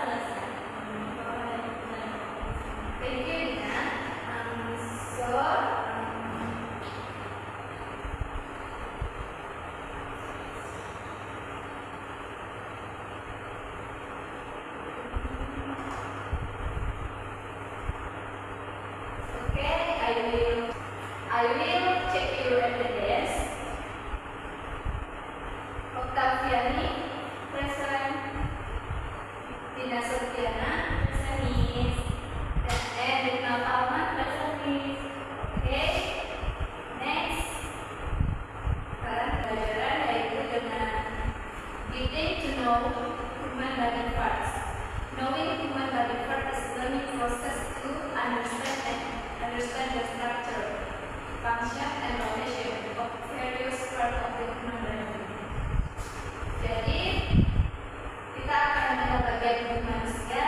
selesai. Thank you, Dina. I will check your attendance. Octaviani, present. Dina Sofiana, Present, Miss. and Dina Palma, present, Miss. Okay. Next, sekarang pelajaran yaitu dengan getting to know human body parts. Knowing human body parts is learning process to understand the structure, function, and rotation of various parts of the human body. Jadi kita akan melihat bagian tubuh manusia.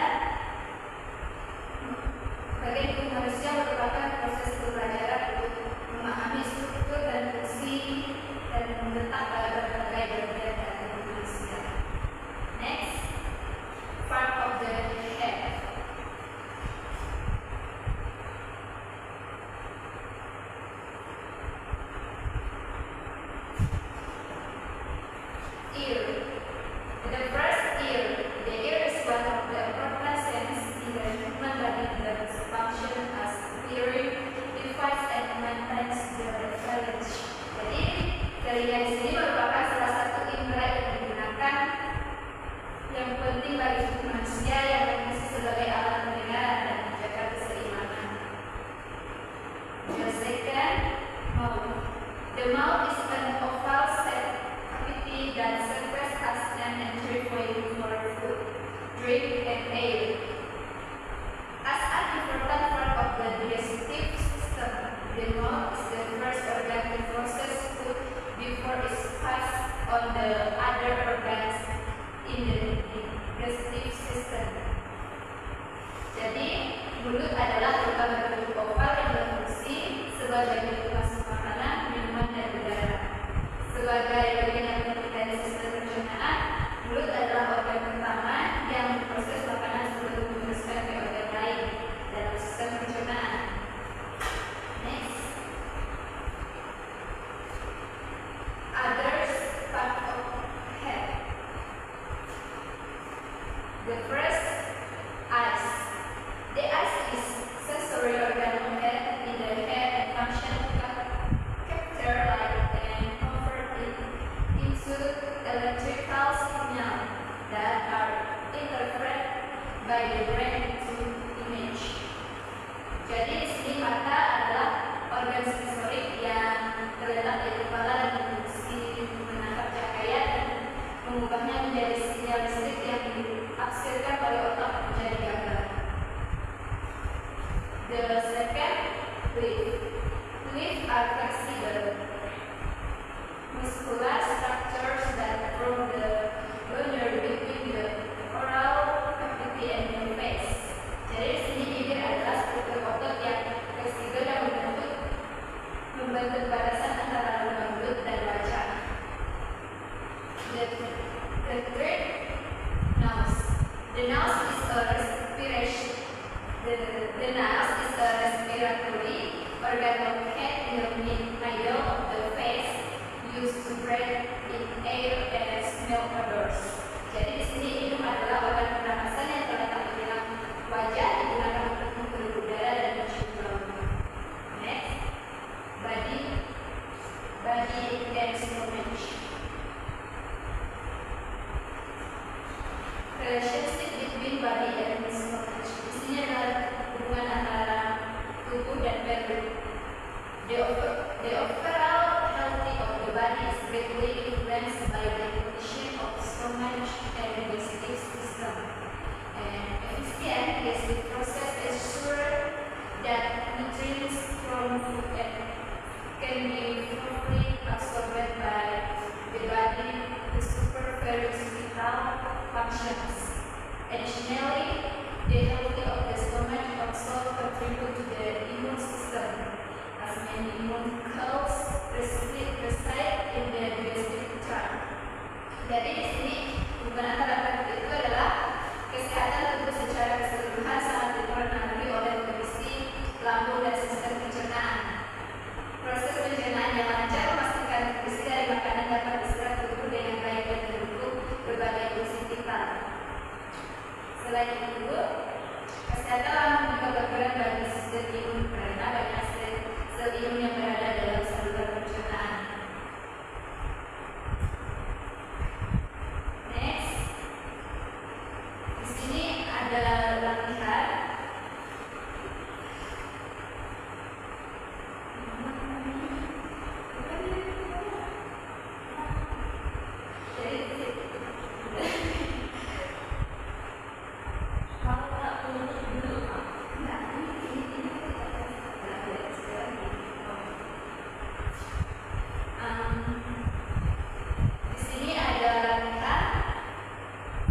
Bagian tubuh manusia merupakan proses pembelajaran untuk memahami struktur dan fungsi dan mendetak pada berbagai bagian dari tubuh manusia. Next, part of the head. Ear. The first ear. The ear is one of the important sense in the human body that function as hearing device and maintains the range. Jadi telinga di sini merupakan salah satu indera yang digunakan yang penting bagi tubuh manusia yang berfungsi sebagai alat pendengaran dan menjaga keseimbangan. The second, mouth. The mouth is an oval shaped cavity that serves as an entryway for food, drink, and air. As an important part of the digestive system, the mouth is the first organ to process food before it's passed on the other organs in the digestive system. Jadi, mulut adalah organ berbentuk oval yang berfungsi sebagai pintu masuk makanan, minuman, dan udara. Sebagai bagian yang penting dari sistem pencernaan, mulut adalah organ pertama yang memproses makanan sebelum meneruskan ke organ lain dalam sistem pencernaan. Next, others part of head. The first, eyes. The eyes is sensory organ located in the head and function to capture light and convert it into electrical signal that are interpreted by the brain into image. Jadi di sini mata adalah organ sensorik yang terletak di kepala dan berfungsi menangkap cahaya dan mengubahnya menjadi sinyal listrik yang dihasilkan oleh otak menjadi gambar. The second, lips. Lips are flexible, muscular structures that form the boundary between the oral cavity and the face. Jadi di sini bibir adalah struktur otot yang fleksibel yang membentuk batasan antara lubang mulut dan wajah. The third, nose. The nose is a respiration. The nose is a respiratory organ located in the middle of the face, used to breathe in air and smell odors. Jadi di sini hidung adalah organ pernapasan yang terletak di dalam wajah, digunakan untuk menghirup udara dan mencium bau. Next, body and stomach. Relationship between body and stomach. Di sini adalah hubungan antara tubuh dan perut. The overall health of the body is greatly influenced by the condition of stomach and digestive Selain itu, kesehatan lambung juga berperan bagi sistem imun karena banyak sel imun yang berada dalam saluran pencernaan. Next, di sini ada latihan. Di sini ada latihan.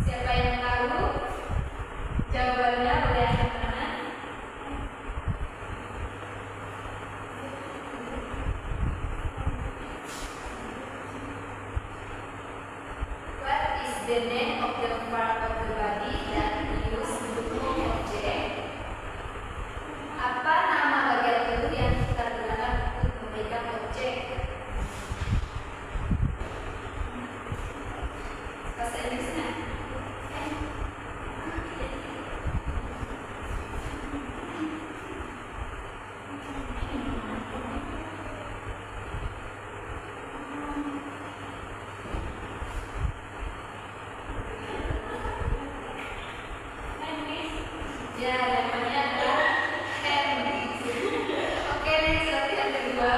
Siapa yang tahu jawabannya boleh angkat tangan. What is the name of the part of the body that we use to move object? Apa nama bagian tubuh yang kita gunakan untuk memegang objek? Bahasa Inggrisnya? Ya, namanya adalah hand. Oke, next latihan kedua.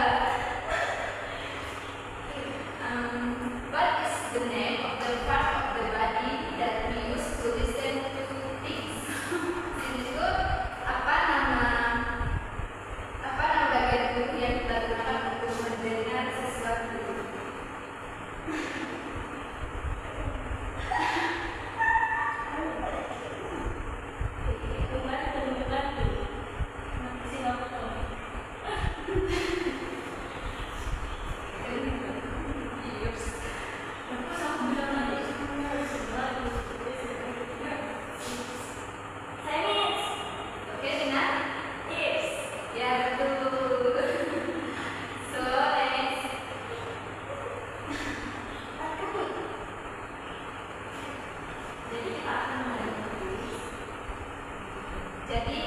What is the name of the part of the body that we use to listen to things? Sini itu apa nama bagian tubuh yang kita gunakan untuk mendengar sesuatu? Oke, Tina? Ya, betul. So, next. Jadi kita akan mulai. Jadi